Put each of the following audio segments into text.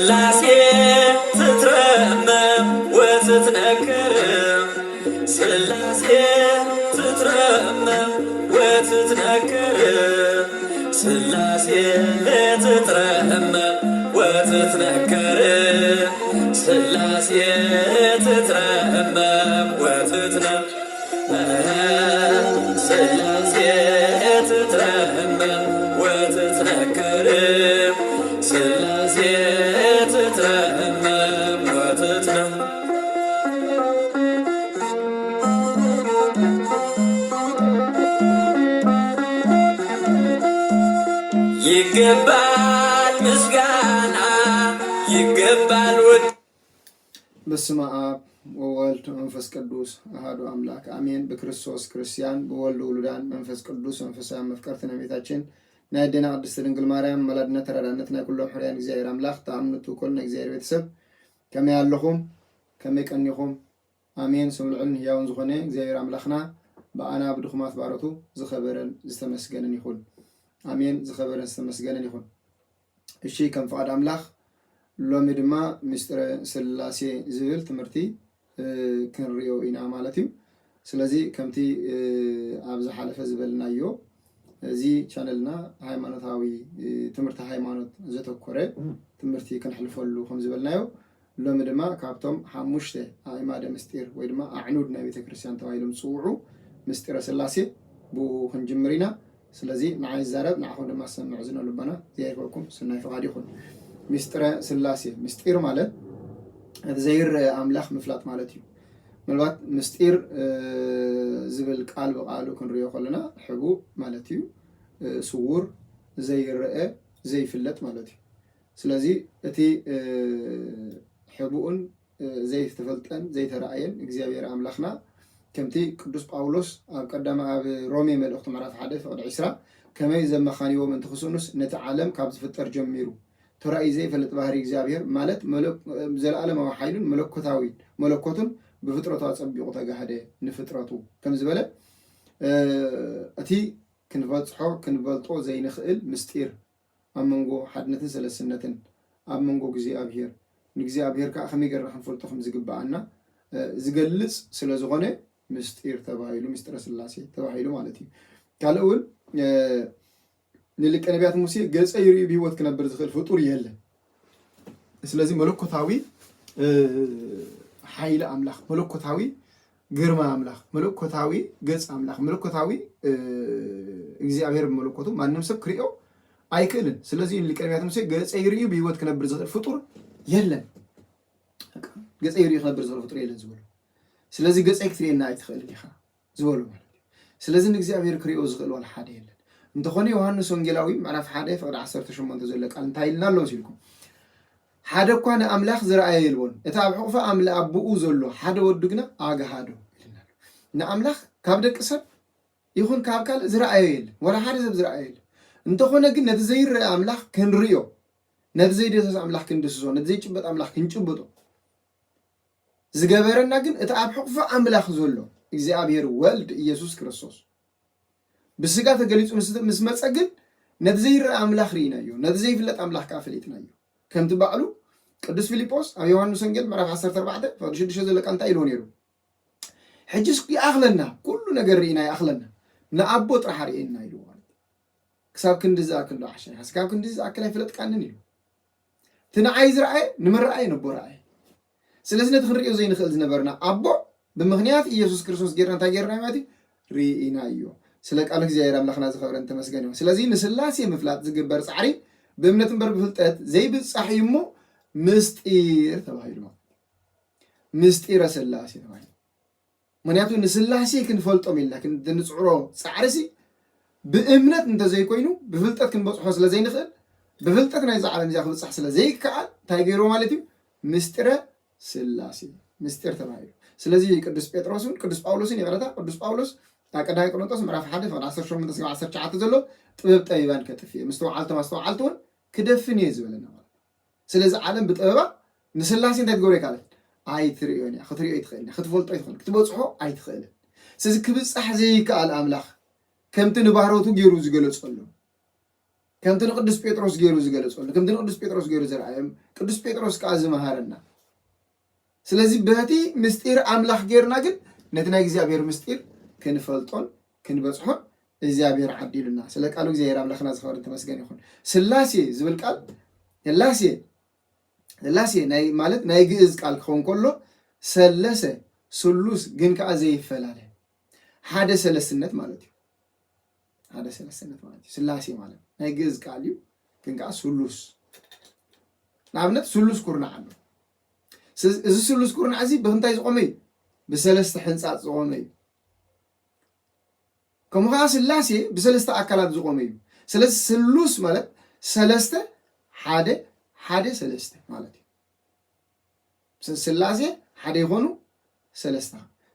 ስላሴ ትትረመም ወትትነከር ስላሴ ትትረመም ወትትነከር ስላሴ ትትረመም ወትትነከር ስላሴ ትትረመም ወትትነከር ስላሴ ትትረመም ወትትነከር ስላሴ ትትረመም ወትትነከር ይገባል ምስጋና ይገባል ወድ በስመ አብ ወወልድ መንፈስ ቅዱስ አሐዱ አምላክ አሜን። በክርስቶስ ክርስቲያን በወልድ ውሉዳን መንፈስ ቅዱስ መንፈሳዊ መፍቀርት ነቤታችን ናይደና ቅድስት ድንግል ማርያም መላድነት ተራዳነት ናይ ኩሎም ሕርያን እግዚአብሔር አምላክ ተአምነቱ ኮልና እግዚአብሔር ቤተሰብ ከመይ ያለኹም ከመይ ቀኒኹም አሜን። ስምልዑን ሕያውን ዝኾነ እግዚአብሔር አምላክና በአና ብድኹማት ባረቱ ዝኸበረን ዝተመስገነን ይኹን አሜን። ዝኸበረን ዝተመስገነን ይኹን። እሺ ከም ፈቃድ አምላክ ሎሚ ድማ ምስጢረ ስላሴ ዝብል ትምህርቲ ክንሪኦ ኢና ማለት እዩ። ስለዚ ከምቲ ኣብ ዝሓለፈ ዝበልናዮ እዚ ቻነልና ሃይማኖታዊ ትምህርቲ ሃይማኖት ዘተኮረ ትምህርቲ ክንሕልፈሉ ከም ዝበልናዮ ሎሚ ድማ ካብቶም ሓሙሽተ ኣእማደ ምስጢር ወይ ድማ ኣዕኑድ ናይ ቤተ ክርስቲያን ተባሂሎም ዝፅውዑ ምስጢረ ስላሴ ብኡ ክንጅምር ኢና። ስለዚ ንዓይ ዛረብ ንዓኹም ድማ ሰምዕ ዝነሉባና ዘይኮኩም ስናይ ፈቃድ ይኹን። ምስጢረ ስላሴ ምስጢር ማለት ዘይርአ ኣምላኽ ምፍላጥ ማለት እዩ። ምናልባት ምስጢር ዝብል ቃል ብቃሉ ክንሪኦ ከለና ሕቡእ ማለት እዩ፣ ስውር ዘይርአ ዘይፍለጥ ማለት እዩ። ስለዚ እቲ ሕቡእን ዘይተፈልጠን ዘይተረኣየን እግዚአብሔር ኣምላኽና ከምቲ ቅዱስ ጳውሎስ ኣብ ቀዳማ ኣብ ሮሜ መልእኽቱ ምዕራፍ 1 ፍቅዲ 20 ከመይ ዘመኻንዎም እንተ ክስኑስ ነቲ ዓለም ካብ ዝፍጠር ጀሚሩ ተራእይ ዘይፈለጥ ባህሪ እግዚአብሔር ማለት ዘለዓለማዊ ሓይሉን መለኮቱን ብፍጥረቱ አጸቢቁ ተጋህደ ንፍጥረቱ ከም ዝበለ እቲ ክንበጽሖ ክንበልጦ ዘይንኽእል ምስጢር ኣብ መንጎ ሓድነትን ሰለስነትን ኣብ መንጎ እግዚአብሔር ንእግዚአብሔር ከዓ ከመይ ጌርና ክንፈልጦ ከም ዝግባአና ዝገልጽ ስለ ዝኾነ ምስጢር ተባሂሉ ምስጢረ ስላሴ ተባሂሉ ማለት እዩ። ካልእ እውን ንሊቀ ነቢያት ሙሴ ገጸ ይርኢ ብሂወት ክነብር ዝኽእል ፍጡር የለን። ስለዚ መለኮታዊ ሓይሊ ኣምላኽ፣ መለኮታዊ ግርማ ኣምላኽ፣ መለኮታዊ ገጽ ኣምላኽ፣ መለኮታዊ እግዚአብሔር ብመለኮቱ ማንም ሰብ ክሪኦ ኣይክእልን። ስለዚ ንሊቀ ነቢያት ሙሴ ገጸ ይርኢ ብሂወት ክነብር ዝኽእል ፍጡር የለን፣ ገጸ ይርኢ ክነብር ዝኽእል ፍጡር የለን ዝበሉ። ስለዚ ገጸይ ክትሪአና ኣይትኽእልን ኢኻ ዝበሉ ማለት እዩ። ስለዚ ንእግዚአብሔር ክሪኦ ዝኽእል ዋላ ሓደ የለን። እንተኾነ ዮሃንስ ወንጌላዊ ምዕራፍ 1 ፍቅዲ 18 ዘሎ ቃል እንታይ ኢልና ኣሎ ሲልኩም ሓደ እኳ ንኣምላኽ ዝረኣየ የልዎን እቲ ኣብ ሕቑፋ ኣቦኡ ዘሎ ሓደ ወዱ ግና ኣጋሃዶ ኢልና ኣሎ። ንኣምላኽ ካብ ደቂ ሰብ ይኹን ካብ ካልእ ዝረኣየ የለን፣ ወላ ሓደ ሰብ ዝረኣየ የለን። እንተኾነ ግን ነቲ ዘይረአ ኣምላኽ ክንሪኦ፣ ነቲ ዘይደሰስ ኣምላኽ ክንድስሶ፣ ነቲ ዘይጭበጥ ኣምላኽ ክንጭብጦ ዝገበረና ግን እቲ ኣብ ሕቑፋ ኣምላኽ ዘሎ እግዚአብሔር ወልድ ኢየሱስ ክርስቶስ ብስጋ ተገሊጹ ምስ መጸ ግን ነቲ ዘይረአ ኣምላኽ ርኢናዮ፣ ነቲ ዘይፍለጥ ኣምላኽ ከዓ ፈሊጥናዮ። ከምቲ ባዕሉ ቅዱስ ፊልጶስ ኣብ ዮሃንስ ወንጌል ምዕራፍ 14 ፍቅዲ 6 ዘሎ ቃል እንታይ ኢልዎ ነይሩ? ሕጂስ ይኣኽለና ኩሉ ነገር ርኢና ይኣኽለና ንኣቦ ጥራሕ ርኤና ኢልዎ ማለት ክሳብ ክንዲ ዝኣክል ዶ ዓሻይ ክሳብ ክንዲ ዝኣክል ኣይፍለጥካንን ኢሉ እቲ ንዓይ ዝረኣየ ንመረኣየ ነቦ ረኣየ። ስለዚ ነቲ ክንሪኦ ዘይንኽእል ዝነበርና ኣቦ ብምኽንያት ኢየሱስ ክርስቶስ ጌርና እንታይ ጌርና ማለት እዩ ርኢናዮ። ስለ ቃል እግዚአብሔር ኣምላኽና ዝኸበረን ተመስገን ይሁን። ስለዚ ንስላሴ ምፍላጥ ዝግበር ፃዕሪ ብእምነት እምበር ብፍልጠት ዘይብፃሕ እዩ እሞ ምስጢር ተባሂሉ ምስጢረ ስላሴ ተባሂሉ። ምክንያቱ ንስላሴ ክንፈልጦም ኢልና ክንፅዕሮ ፃዕሪሲ ብእምነት እንተዘይኮይኑ ብፍልጠት ክንበፅሖ ስለዘይንኽእል ብፍልጠት ናይ ዛዕለም እዚኣ ክብፃሕ ስለዘይከኣል እንታይ ገይሮ ማለት እዩ ምስጢረ ስላሴ ምስጢር ተባሂሉ። ስለዚ ቅዱስ ጴጥሮስን ቅዱስ ጳውሎስን ይቕረታ ቅዱስ ጳውሎስ ኣብ ቀዳማይ ቆሮንጦስ ምዕራፍ 1 ፍቅዲ 18-19 ዘሎ ጥበብ ጠቢባን ከጥፍየ ምስተውዓልቲ ማስተውዓልቲ እውን ክደፍን እየ ዝበለና ማለት። ስለዚ ዓለም ብጥበባ ንስላሴ እንታይ ትገብሮ ይካለት ኣይትሪኦን እያ፣ ክትሪኦ ኣይትኽእልን፣ ክትፈልጦ ኣይትኽእልን፣ ክትበፅሖ ኣይትኽእልን። ስለዚ ክብፃሕ ዘይከኣል ኣምላኽ ከምቲ ንባህሮቱ ገይሩ ዝገለፀሉ كم تنقدس بيتروس جيرو زجلسون كم تنقدس بيتروس جيرو زرعهم قدس بيتروس كأزم هارنا سلازي بهتي مستير أملاح جيرنا جد نتنا إجزابير مستير كنفلتون كنبصحون إجزابير عدي لنا سلك قالوا إجزابير أملاحنا زخار أنت مسجن يخون سلاسي زبل قال اللاسي ناي مالت ناي جئز قال خون كله سلسة سلوس جن كأزي فلاله هذا سلسنة مالتي هذا سلسنة مالتي سلاسي مالت ناي جئز قاليو جن كأ سلوس نعمت سلوس كورنا عنه إذا سلوس كورنا عزيز بهنتاي زقومي بسلست حنسات زقومي كم خاص اللاسي بسلست أكلات زقومي سلوس مالت سلسته حادة سلسته مالتي سلاسي حادة يخونو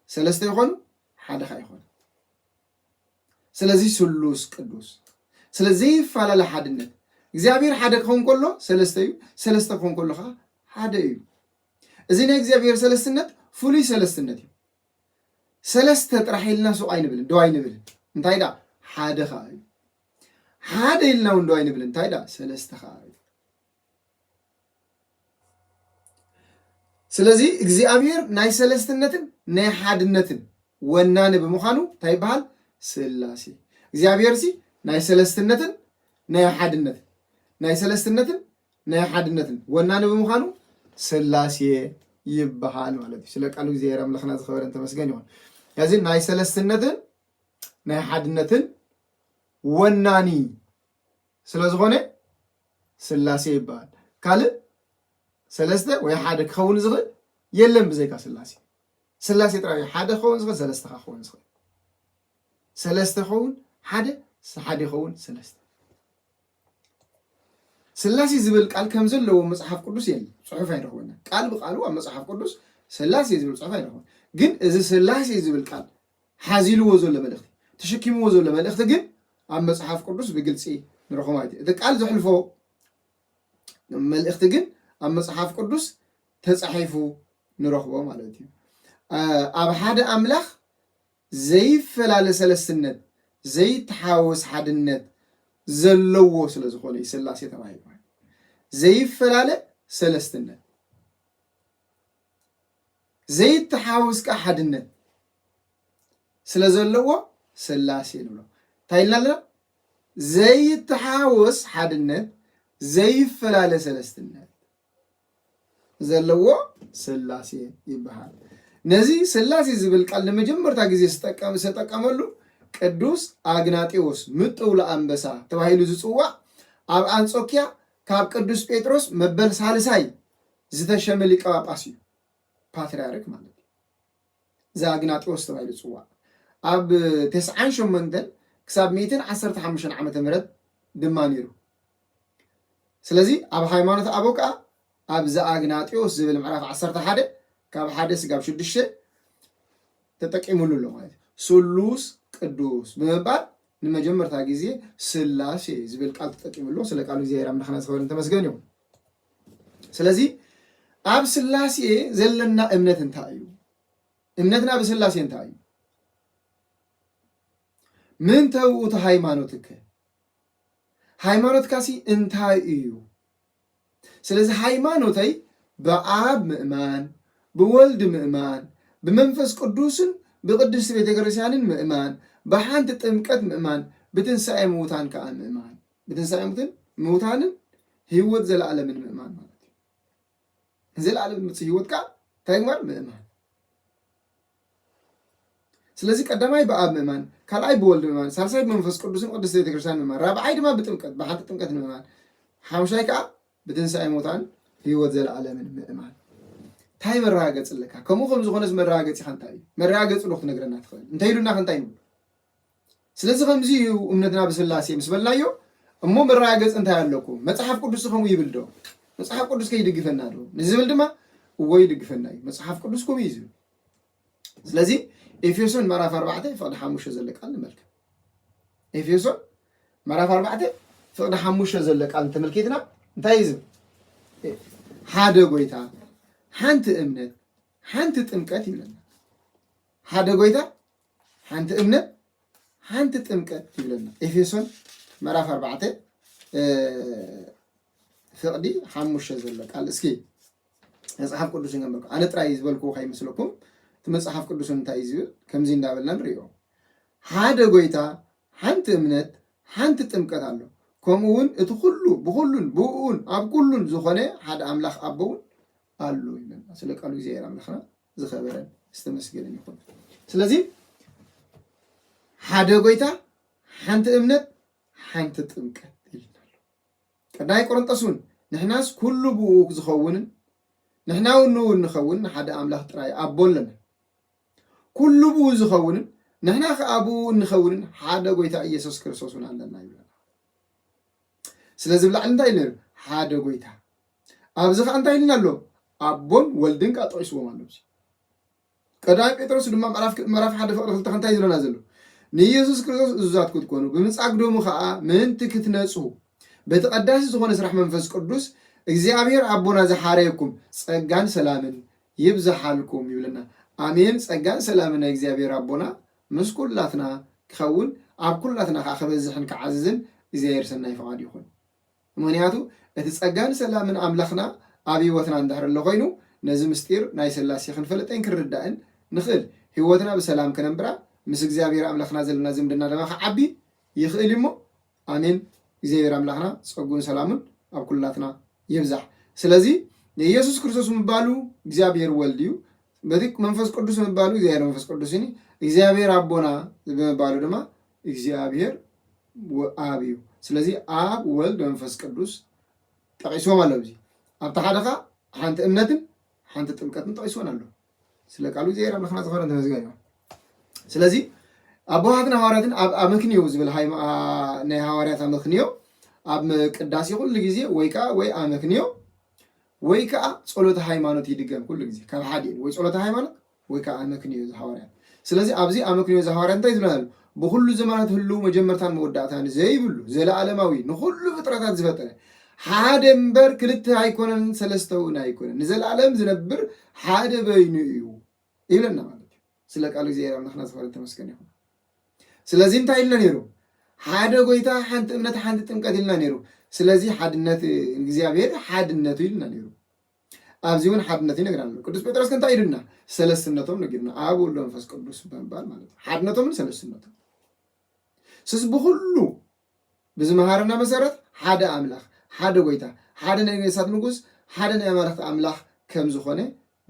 سلسته يخونو حادة خايخون سلازي سلوس قدوس سلازي فعلا لحادنة እግዚአብሔር ሓደ ክኾን ከሎ ሰለስተ እዩ ሰለስተ ክኾን ከሎ ከዓ ሓደ እዩ እዚ ናይ እግዚአብሔር ሰለስትነት ፍሉይ ሰለስትነት እዩ ሰለስተ ጥራሕ ኢልና ሱቕ ኣይንብልን ደው ኣይንብልን እንታይ ዳ ሓደ ከዓ እዩ ሓደ ኢልና እውን ደው ኣይንብልን እንታይ ዳ ሰለስተ ከዓ እዩ ስለዚ እግዚአብሔር ናይ ሰለስትነትን ናይ ሓድነትን ወናነ ብምዃኑ እንታይ ይበሃል ስላሴ እግዚአብሔር ሲ ናይ ሰለስትነትን ናይ ሓድነትን ናይ ሰለስትነትን ናይ ሓድነትን ወናነ ብምዃኑ ስላሴ ይበሃል ማለት እዩ ስለ ቃሉ እግዚአብሔር አምላኽና ዝኸበረን ተመስገን ይሁን ያዚ ናይ ሰለስትነትን ናይ ሓድነትን ወናኒ ስለ ዝኾነ ስላሴ ይበሃል ካልእ ሰለስተ ወይ ሓደ ክኸውን ዝኽእል የለን ብዘይካ ስላሴ ስላሴ ጥራይ ሓደ ክኸውን ዝኽእል ሰለስተ ክኸውን ዝኽእል ሰለስተ ክኸውን ሓደ ክኸውን ሰለስተ ስላሴ ዝብል ቃል ከም ዘለዎ መጽሐፍ ቅዱስ የለን ጽሑፍ አይረኽበና ቃል ብቃሉ ኣብ መጽሐፍ ቅዱስ ስላሴ ዝብል ጽሑፍ አይረኽበና ግን እዚ ስላሴ ዝብል ቃል ሓዚልዎ ዘሎ መልእኽቲ ተሸኪምዎ ዘሎ መልእኽቲ ግን ኣብ መጽሐፍ ቅዱስ ብግልፂ ንረኽቦ ማለት እዩ እቲ ቃል ዘሕልፎ መልእኽቲ ግን ኣብ መጽሐፍ ቅዱስ ተጻሒፉ ንረኽቦ ማለት እዩ ኣብ ሓደ ኣምላኽ ዘይፈላለ ሰለስትነት ዘይተሓወስ ሓድነት ዘለዎ ስለ ዝኾነ ስላሴ ተባሂሉ ዘይፈላለ ሰለስትነት ዘይተሓወስ ከዓ ሓድነት ስለ ዘለዎ ስላሴ ንብሎ እንታይ ኢልና ኣለና ዘይተሓወስ ሓድነት ዘይፈላለ ሰለስትነት ዘለዎ ስላሴ ይበሃል ነዚ ስላሴ ዝብል ቃል ለመጀመርታ ጊዜ ዝተጠቀመሉ ቅዱስ አግናጤዎስ ምጥው ለአንበሳ ተባሂሉ ዝጽዋዕ ኣብ አንጾኪያ ካብ ቅዱስ ጴጥሮስ መበል ሳልሳይ ዝተሸመ ሊቀ ጳጳስ እዩ ፓትርያርክ ማለት እዩ እዚ አግናጤዎስ ተባሂሉ ዝጽዋዕ ኣብ 98 ክሳብ 115 ዓመተ ምህረት ድማ ነይሩ ስለዚ ኣብ ሃይማኖት አበው ከዓ ኣብ ዘአግናጤዎስ ዝብል ምዕራፍ 11 ካብ 1 ስጋብ 6 ተጠቂሙሉ ኣሎ ማለት ስሉስ ቅዱስ በመባል ንመጀመርታ ጊዜ ስላሴ ዝብል ቃል ተጠቂሙሉ ስለ ቃሉ እግዚአብሔር አምላኽና ዝኸበረን ተመስገን ይሁን ስለዚ ኣብ ስላሴ ዘለና እምነት እንታይ እዩ እምነትና ብስላሴ እንታይ እዩ ምን ተውት ሃይማኖትከ ሃይማኖትካሲ እንታይ እዩ ስለዚ ሃይማኖተይ በአብ ምእማን ብወልድ ምእማን ብመንፈስ ቅዱስን بقدس بيت كريستيان مؤمن بحانت ጥምቀት ምእማን بتنساء موتان كأن مؤمن بتنساء موتان هيوت زلعلم مؤمن ማለት زلعلم هيوت كا تايمر مؤمن ስለዚህ ቀዳማይ በአብ ምእማን ካልአይ በወልድ ምእማን ሳልሳይ በመንፈስ ቅዱስን ቅዱስ ቤተ ክርስቲያን ምእማን ራብዓይ ድማ በጥምቀት በሓንቲ ጥምቀት ምእማን ሓምሻይ ከዓ بتنساء موتان هيوت زلعلم مؤمن ታይ መራገጽ ለካ ከምኡም ዝኾነስ መራገጽ ይኸንታይ መራገጽ ሎክ ነገርና ትኸል እንታይ ይሉና ኸንታይ ነው ስለዚህ ከምዚ እምነትና በስላሴ መስበላዮ እሞ መራገጽ እንታይ አለኩ መጽሐፍ ቅዱስ ከሙ ይብልዶ መጽሐፍ ቅዱስ ከይድግፈና ዶ ንዝብል ድማ ወይ ይድግፈና መጽሐፍ ቅዱስ ኮም ይዝ ስለዚህ ኤፌሶን ምዕራፍ 4 ፍቅድ 5 ዘለቃል መልክ ኤፌሶን ምዕራፍ 4 ፍቅድ 5 ዘለቃል ተመልከትና እንታይ ይዝ ሓደ ጎይታ ሓንቲ እምነት ሓንቲ ጥምቀት ይብለና ሓደ ጎይታ ሓንቲ እምነት ሓንቲ ጥምቀት ይብለና ኤፌሶን ምዕራፍ 4 ፍቅዲ ሓሙሽተ ዘሎ ቃል እስኪ መጽሐፍ ቅዱስ ንገምበልኩ ኣነ ጥራይ ዝበልኩ ከይመስለኩም እቲ መጽሐፍ ቅዱስ እንታይ እዩ ዝብል ከምዚ እንዳበልና ንሪኦ ሓደ ጎይታ ሓንቲ እምነት ሓንቲ ጥምቀት ኣሎ ከምኡ እውን እቲ ኩሉ ብኩሉን ብኡን ኣብ ኩሉን ዝኾነ ሓደ ኣምላኽ ኣቦ እውን ኣሎ ይለና ስለ ቃሉ እግዚኣብሔር ኣምላኽና ዝኸበረን ዝተመስገነን ይኹን ስለዚ ሓደ ጎይታ ሓንቲ እምነት ሓንቲ ጥምቀት ይልና ኣሎ ቀዳይ ቆሮንጦስ እውን ንሕናስ ኩሉ ብኡ ዝኸውንን ንሕና እውን ንኸውን ሓደ ኣምላኽ ጥራይ ኣቦ ኣለና ኩሉ ብኡ ዝኸውንን ንሕና ከዓ ብኡ ንኸውንን ሓደ ጎይታ ኢየሱስ ክርስቶስ እውን ኣለና ይብለና ስለዚ ብላዕሊ እንታይ ኢልና ሓደ ጎይታ ኣብዚ ከዓ እንታይ ኢልና ኣሎ ኣቦን ወልድን ከዓ ጠቂስዎም ኣሎ ቀዳይ ጴጥሮስ ድማ ምዕራፍ 1 ፍቅሪ 2 እንታይ ይብለና ዘሎ ንኢየሱስ ክርስቶስ እዙዛት ክትኮኑ ብምጻግዶሙ ከዓ ምእንቲ ክትነጹ በቲ ቀዳሲ ዝኾነ ስራሕ መንፈስ ቅዱስ እግዚአብሔር ኣቦና ዝሓረየኩም ጸጋን ሰላምን ይብዛሓልኩም ይብለና ኣሜን ጸጋን ሰላምን ናይ እግዚአብሔር ኣቦና ምስ ኩላትና ክኸውን ኣብ ኩላትና ከዓ ክበዝሕን ክዓዝዝን እግዚአብሔር ሰናይ ፈቃድ ይኹን ምክንያቱ እቲ ጸጋን ሰላምን ኣምላኽና ኣብ ህይወትና እንድሕር ኣሎ ኮይኑ ነዚ ምስጢር ናይ ስላሴ ክንፈልጠን ክንርዳእን ንኽእል ህይወትና ብሰላም ከነብራ ምስ እግዚአብሔር ኣምላኽና ዘለና ዝምድና ድማ ክዓቢ ይኽእል እሞ ኣሜን እግዚአብሔር ኣምላኽና ጸጉን ሰላሙን ኣብ ኩላትና ይብዛሕ ስለዚ ኢየሱስ ክርስቶስ ምባሉ እግዚአብሔር ወልድ እዩ በቲ መንፈስ ቅዱስ ምባሉ እግዚአብሔር መንፈስ ቅዱስ እዩ እግዚአብሔር ኣቦና ምባሉ ድማ እግዚአብሔር አብ እዩ ስለዚ አብ ወልድ መንፈስ ቅዱስ ጠቂሶም ኣሎ እዚ ኣብ ተሓደኻ ሓንቲ እምነትን ሓንቲ ጥምቀትን ጠቂሶም ኣሎ ስለ ቃሉ እግዚአብሔር ኣምላኽና ዝኸበረን ተመስገን ስለዚ ኣቦሃትና ሐዋርያትን ኣብ ኣመክንዮ ዝብል ናይ ሐዋርያት ኣመክንዮ ኣብ ቅዳሴ ኩሉ ግዜ ወይ ኣመክንዮ ወይ ከዓ ጸሎተ ሃይማኖት ይድገም ኩሉ ግዜ ካብ ሓደ ወይ ጸሎተ ሃይማኖት ወይ ከዓ ኣመክንዮ ዝሐዋርያት ስለዚ ኣብዚ ኣመክንዮ ዝሐዋርያት እንታይ ዝብላሉ ብኩሉ ዘመናት ሁሉ መጀመርታን መወዳእታን ዘይብሉ ዘለዓለማዊ ንኩሉ ፍጥረታት ዝፈጠረ ሓደ እምበር ክልተ ኣይኮነን ሰለስተ እውን ኣይኮነን ንዘለዓለም ዝነብር ሓደ በይኑ እዩ ይብለና ማለት እዩ ስለ ቃሉ እግዚአብሔር ኣምላኽና ዝኸበረን ተመስገን ይኹን ስለዚ እንታይ ኢልና ነይሩ ሓደ ጎይታ ሓንቲ እምነት ሓንቲ ጥምቀት ኢልና ነይሩ ስለዚ ሓድነት እግዚአብሔር ሓድነቱ ኢልና ነይሩ ኣብዚ እውን ሓድነቱ ይነግረና ኣሎ ቅዱስ ጴጥሮስ እንታይ ኢሉና ሰለስትነቶም ነጊርና ኣብ ወልድ መንፈስ ቅዱስ በምባል ማለት እዩ ሓድነቶምን ሰለስትነቶም ስስ ብኩሉ ብዝመሃረና መሰረት ሓደ ኣምላኽ ሓደ ጎይታ ሓደ ናይ ነገስታት ንጉስ ሓደ ናይ ኣማልክቲ ኣምላኽ ከም ዝኾነ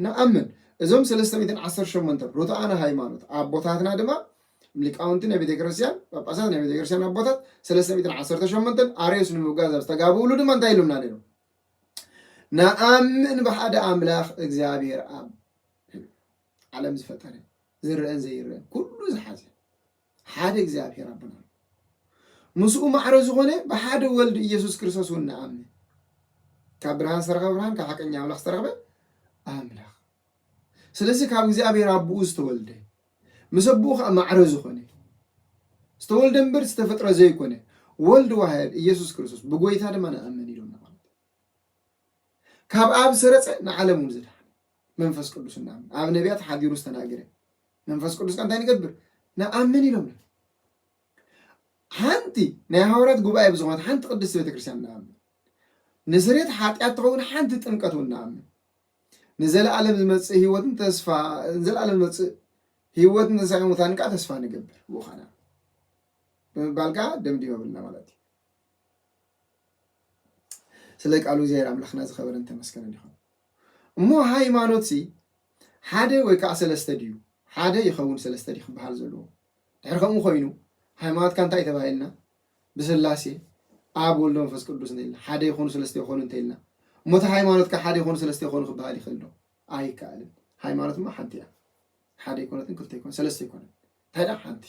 ንኣምን እዞም 318 ርቱዓነ ሃይማኖት ኣቦታትና ድማ ሊቃውንቲ ናይ ቤተክርስቲያን ጳጳሳት ናይ ቤተክርስቲያን ኣቦታት 318 ኣርዮስ ንምጓዝ ዝተጋብኡሉ ድማ እንታይ ኢሉምና ነይሩ ንኣምን ብሓደ ኣምላኽ እግዚአብሔር ኣብ ዓለም ዝፈጠረ ዝርአን ዘይርአን ኩሉ ዝሓዘ ሓደ እግዚአብሔር ኣቦና ምስኡ ማዕረ ዝኾነ ብሓደ ወልድ ኢየሱስ ክርስቶስ እውን ንኣምን ካብ ብርሃን ዝተረኸበ ብርሃን ካብ ሓቀኛ ኣምላኽ ዝተረኸበ ኣምላኽ ስለዚ ካብ እግዚአብሔር ኣቦኡ ዝተወልደ ምስ ኣቦኡ ከዓ ማዕረ ዝኾነ ዝተወልደ እምበር ዝተፈጥረ ዘይኮነ ወልድ ዋህድ ኢየሱስ ክርስቶስ ብጎይታ ድማ ንኣምን ኢሎምና ማለት ካብ ኣብ ሰረፀ ንዓለም እውን ዝድሓነ መንፈስ ቅዱስ ንኣምን ኣብ ነቢያት ሓዲሩ ዝተናገረ መንፈስ ቅዱስ እንታይ ንገብር ንኣምን ኢሎምና ሓንቲ ናይ ሐዋርያት ጉባኤ ብዝኾነት ሓንቲ ቅድስቲ ቤተክርስቲያን ንኣምን ንስሬት ሓጢአት ትኸውን ሓንቲ ጥምቀት እውን ንኣምን ንዘለዓለም ዝመፅእ ህይወትን ተስፋ ንዘለዓለም ዝመፅእ ህይወትን ተስፋ ሙታን ከዓ ተስፋ ንገብር ብኡኻና ብምባል ከዓ ደምዲም የብልና ማለት እዩ ስለ ቃሉ እግዚአብሔር ኣምላኽና ዝኸበረን ተመስገነን ይኹን እሞ ሃይማኖት ሓደ ወይ ከዓ ሰለስተ ድዩ ሓደ ይኸውን ሰለስተ ድዩ ክበሃል ዘለዎ ድሕሪ ከምኡ ኮይኑ ሃይማኖትካ እንታይ ተባሂልና ብስላሴ ኣብ ወልድ መንፈስ ቅዱስ እንተኢልና ሓደ ይኾኑ ሰለስተ ይኾኑ እንተኢልና እሞታ ሃይማኖትካ ሓደ ይኾኑ ሰለስተ ይኾኑ ክበሃል ይኽእል ዶ ኣይከኣልን ሃይማኖት ድማ ሓንቲ እያ ሓደ ይኮነትን ክልተ ይኮነ ሰለስተ ይኮነን እንታይ ዳ ሓንቲ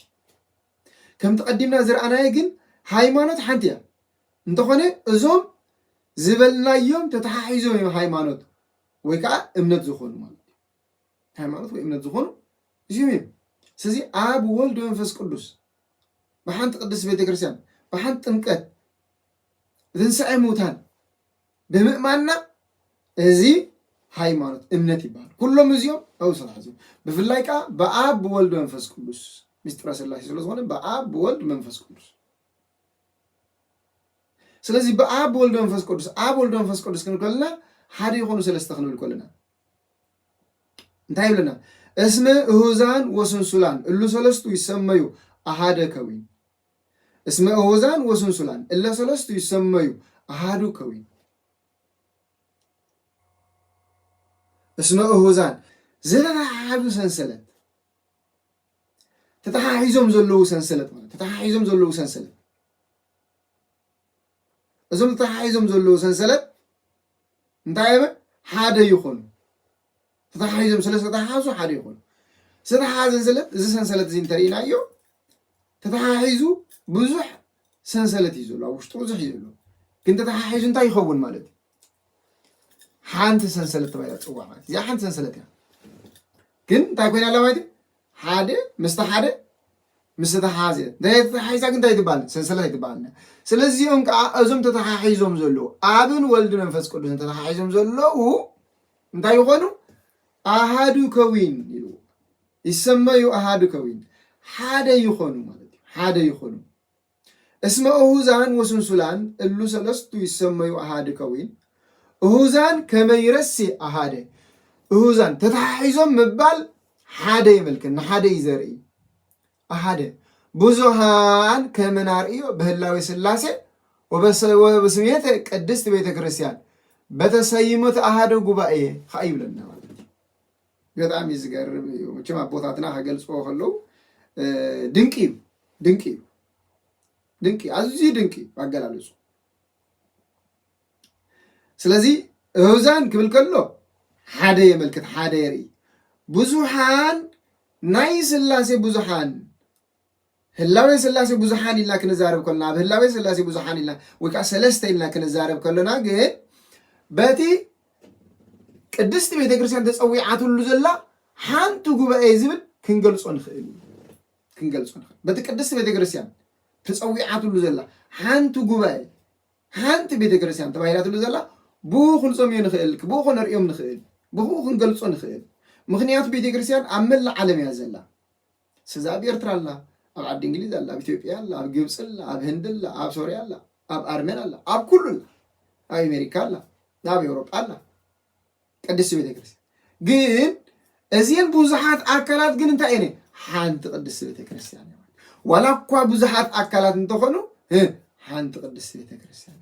ከም ተቀዲምና ዝረኣናየ ግን ሃይማኖት ሓንቲ እያ እንተኾነ እዞም ዝበልናዮም ተተሓሒዞም እዮም ሃይማኖት ወይ ከዓ እምነት ዝኾኑ ማለት እዩ ሃይማኖት ወይ እምነት ዝኾኑ እዚኦም እዮም ስለዚ ኣብ ወልድ መንፈስ ቅዱስ በሓንቲ ቅድስት ቤተክርስቲያን በሓንቲ ጥምቀት ትንሣኤ ሙታን ብምእማንና እዚ ሃይማኖት እምነት ይባሃል ኩሎም እዚኦም ኣውሰላሕ እዚኦም ብፍላይ ከዓ በኣብ ብወልድ መንፈስ ቅዱስ ምስጢረ ስላሴ ስለዝኾነ በኣብ ብወልድ መንፈስ ቅዱስ ስለዚህ በአብ ወልድ መንፈስ ቅዱስ አብ ወልድ መንፈስ ቅዱስ ክንከልና ሓደ ይኾኑ ሰለስተ ክንብል ከለና እንታይ ይብለና እስመ እሁዛን ወስንሱላን እሉ ሰለስቱ ይሰመዩ አሃደ ከዊን እስመ እሁዛን ወስንሱላን እለ ሰለስቱ ይሰመዩ አሃዱ ከዊን እስመ እሁዛን ዘለዓሉ ሰንሰለት ተተሓሒዞም ዘለዉ ሰንሰለት ማለት ተተሓሒዞም ዘለዉ ሰንሰለት እዞም ተተሓሒዞም ዘለዉ ሰንሰለት እንታይ ይበ ሓደ ይኾኑ ተተሓሒዞም ሰለስተ ተተሓሓዙ ሓደ ይኾኑ ዝተተሓሓዘ ሰንሰለት እዚ ሰንሰለት እዚ እንተሪእናዮ ተተሓሒዙ ብዙሕ ሰንሰለት እዩ ዘሎ ኣብ ውሽጡ ብዙሕ እዩ ዘሎ ግን ተተሓሒዙ እንታይ ይኸውን ማለት እዩ ሓንቲ ሰንሰለት ተባሂላ ትፅዋዕ ማለት እዚኣ ሓንቲ ሰንሰለት እያ ግን እንታይ ኮይና ኣላ ማለት እዩ ሓደ ምስተ ሓደ ምስ ተተሓሓዘ ተተሓሒዛ ግን እንታይ ትበሃል ሰንሰለት ኣይትበሃልና ስለዚኦም ከዓ እዞም ተተሓሒዞም ዘለዉ ኣብን ወልድን መንፈስ ቅዱስን ተተሓሒዞም ዘለዉ እንታይ ይኾኑ ኣሃዱ ከዊን ኢሉ ይሰመዩ ኣሃዱ ከዊን ሓደ ይኾኑ ማለት እዩ ሓደ ይኾኑ እስመ እሁዛን ወስንሱላን እሉ ሰለስቱ ይሰመዩ ኣሃዱ ከዊን እሁዛን ከመይረሲ ኣሃደ እሁዛን ተተሓሒዞም ምባል ሓደ ይመልክን ንሓደ እዩ ዘርኢ ኣሃደ ብዙሃን ከመናርእዮ በህላዊ ስላሴ ወበስሜተ ቅድስት ቤተ ክርስቲያን በተሰይሞት ኣሃደ ጉባኤ ከዓ ይብለና ማለት እዩ በጣም ይዝገርም እዩ መቸም ኣቦታትና ከገልፅዎ ከለዉ ድንቂ እዩ ድንቂ እዩ ድንቂ ኣዝዩ ድንቂ ኣገላለፁ ስለዚ እሁዛን ክብል ከሎ ሓደ የመልክት ሓደ የርኢ ብዙሃን ናይ ስላሴ ብዙሃን ህላዌ ስላሴ ብዙሃን ኢልና ክንዛረብ ከለና ኣብ ህላዌ ስላሴ ብዙሃን ኢልና ወይ ከዓ ሰለስተ ኢልና ክንዛረብ ከለና ግን በቲ ቅድስቲ ቤተክርስቲያን ተፀዊዓትሉ ዘላ ሓንቲ ጉባኤ ዝብል ክንገልፆ ንኽእል በቲ ቅድስቲ ቤተክርስቲያን ተፀዊዓትሉ ዘላ ሓንቲ ጉባኤ ሓንቲ ቤተክርስቲያን ተባሂላትሉ ዘላ ብኡ ክንፀምዮ ንኽእል ብኡ ክንሪኦም ንኽእል ብኡ ክንገልፆ ንኽእል ምክንያቱ ቤተክርስቲያን ኣብ መላእ ዓለም እያ ዘላ ስዛ ኣብ ኤርትራ ኣላ ኣብ ዓዲ እንግሊዝ ኣላ ኣብ ኢትዮጵያ ኣላ ኣብ ግብፂ ኣላ ኣብ ህንዲ ኣላ ኣብ ሶርያ ኣላ ኣብ ኣርሜን ኣላ ኣብ ኩሉ ኣላ ኣብ ኣሜሪካ ኣላ ኣብ ኤውሮጳ ኣላ ቅድስቲ ቤተክርስቲያን ግን እዚአን ብዙሓት ኣካላት ግን እንታይ እየን ሓንቲ ቅድስቲ ቤተክርስቲያን እያ ዋላ እኳ ብዙሓት ኣካላት እንተኾኑ ሓንቲ ቅድስቲ ቤተክርስቲያን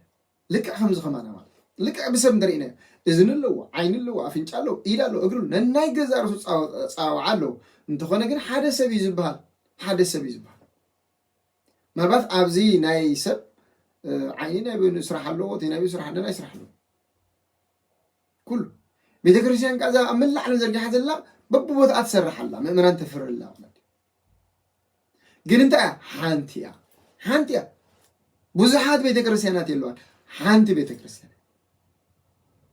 ልክዕ ከምዚ ኸማና ማለት ልክዕ ብሰብ እንተሪእና እዝኒ ኣለዎ ዓይኒ ኣለዎ ኣፍንጫ ኣለዎ ኢድ ኣለዎ እግሪ ነናይ ገዛ ርሱ ፃዋዓ ኣለዎ እንተኾነ ግን ሓደ ሰብ እዩ ዝበሃል ሓደ ሰብ እዩ ዝበሃል ምናልባት ኣብዚ ናይ ሰብ ዓይኒ ናይ ስራሕ ኣለዎ እቲ ናይ ስራሕ ናይ ስራሕ ኣለዎ ኩሉ ቤተክርስቲያን ካዛ ኣብ መላእ ዓለም ዘርጊሓ ዘላ በብቦታኣ ትሰርሕ ኣላ ምእመናን ተፍሪ ኣላ ግን እንታይ ሓንቲ እያ ብዙሓት ቤተክርስቲያናት የለዋን ሓንቲ ቤተክርስቲያን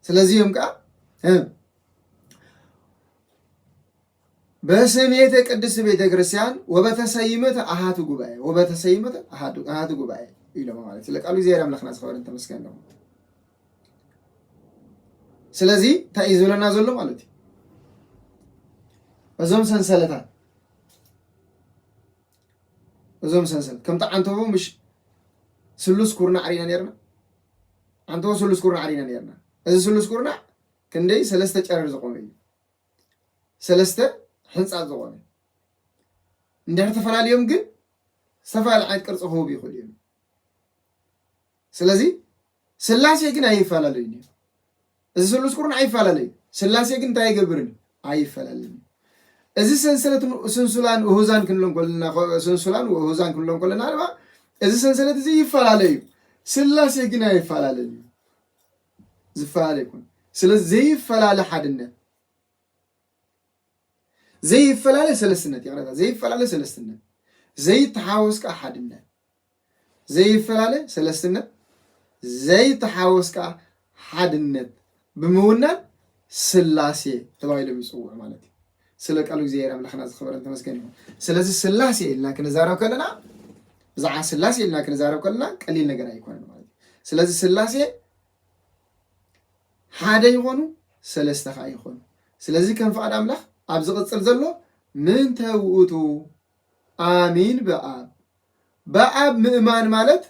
ስለዚህም ከዓ በስሜተ ቅድስት ቤተክርስቲያን ወበተሰይመተ ኣሃቱ ጉባኤ ወበተሰይመተ ኣሃቱ ጉባኤ ኢሎም ማለት ስለ ቃሉ እግዚአብሔር ኣምላኽና ዝኸበረን ተመስገን ነው ስለዚ እንታይ እዩ ዝብለና ዘሎ ማለት እዩ እዞም ሰንሰለታት ከምቲ ዓንተቦ ምሽ ስሉስ ኩርናዕ ሪና ነርና ዓንተቦ ስሉስ ኩርናዕ ሪና ነርና እዚ ስሉስ ኩርናዕ ክንደይ ሰለስተ ጨረር ዝቆመ እዩ ሰለስተ ሕንፃት ዝቆመ እንድሕር ተፈላለዮም ግን ዝተፈላለዩ ዓይነት ቅርፂ ክህቡ ይኽእሉ እዮም ስለዚ ስላሴ ግን ኣይፈላለዩን እዮም እዚ ስሉስ ኩርናዕ ኣይፈላለዩ ስላሴ ግን እንታይ አይገብርን ኣይፈላለዩን እዚ ሰንሰለት ስንሱላን ወሁዛን ክንብሎም ከለና ስንሱላን ወሁዛን ክንብሎም ከለና ድማ እዚ ሰንሰለት እዚ ይፈላለዩ ስላሴ ግን ኣይፈላለዩን ዝፈላለዩ ይኩን ስለዚ ዘይፈላለ ሓድነት ዘይፈላለ ሰለስትነት ይቕረታ ዘይፈላለ ሰለስትነት ዘይተሓወስካ ሓድነት ዘይፈላለ ሰለስትነት ዘይተሓወስካ ሓድነት ብምውናን ስላሴ ተባሂሎም ይፅውዑ ማለት እዩ ስለ ቃሉ እግዚአብሔር ኣምላኽና ዝኸበረን ተመስገን ይሁን ስለዚ ስላሴ ኢልና ክንዛረብ ከለና ብዛዕባ ስላሴ ኢልና ክንዛረብ ከለና ቀሊል ነገር ኣይኮነን ማለት እዩ ስለዚ ስላሴ ሓደ ይኾኑ ሰለስተ ከዓ ይኾኑ ስለዚ ከም ፍቃድ ኣምላኽ ኣብ ዝቕፅል ዘሎ ምንተ ውእቱ ኣሚን በኣብ ምእማን ማለት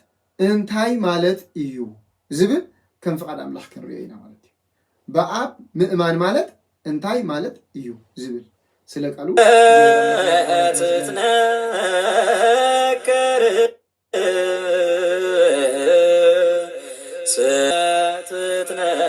እንታይ ማለት እዩ ዝብል ከም ፍቃድ ኣምላኽ ክንሪኦ ኢና ማለት እዩ በኣብ ምእማን ማለት እንታይ ማለት እዩ ዝብል ስለ ቃሉ ትትነከር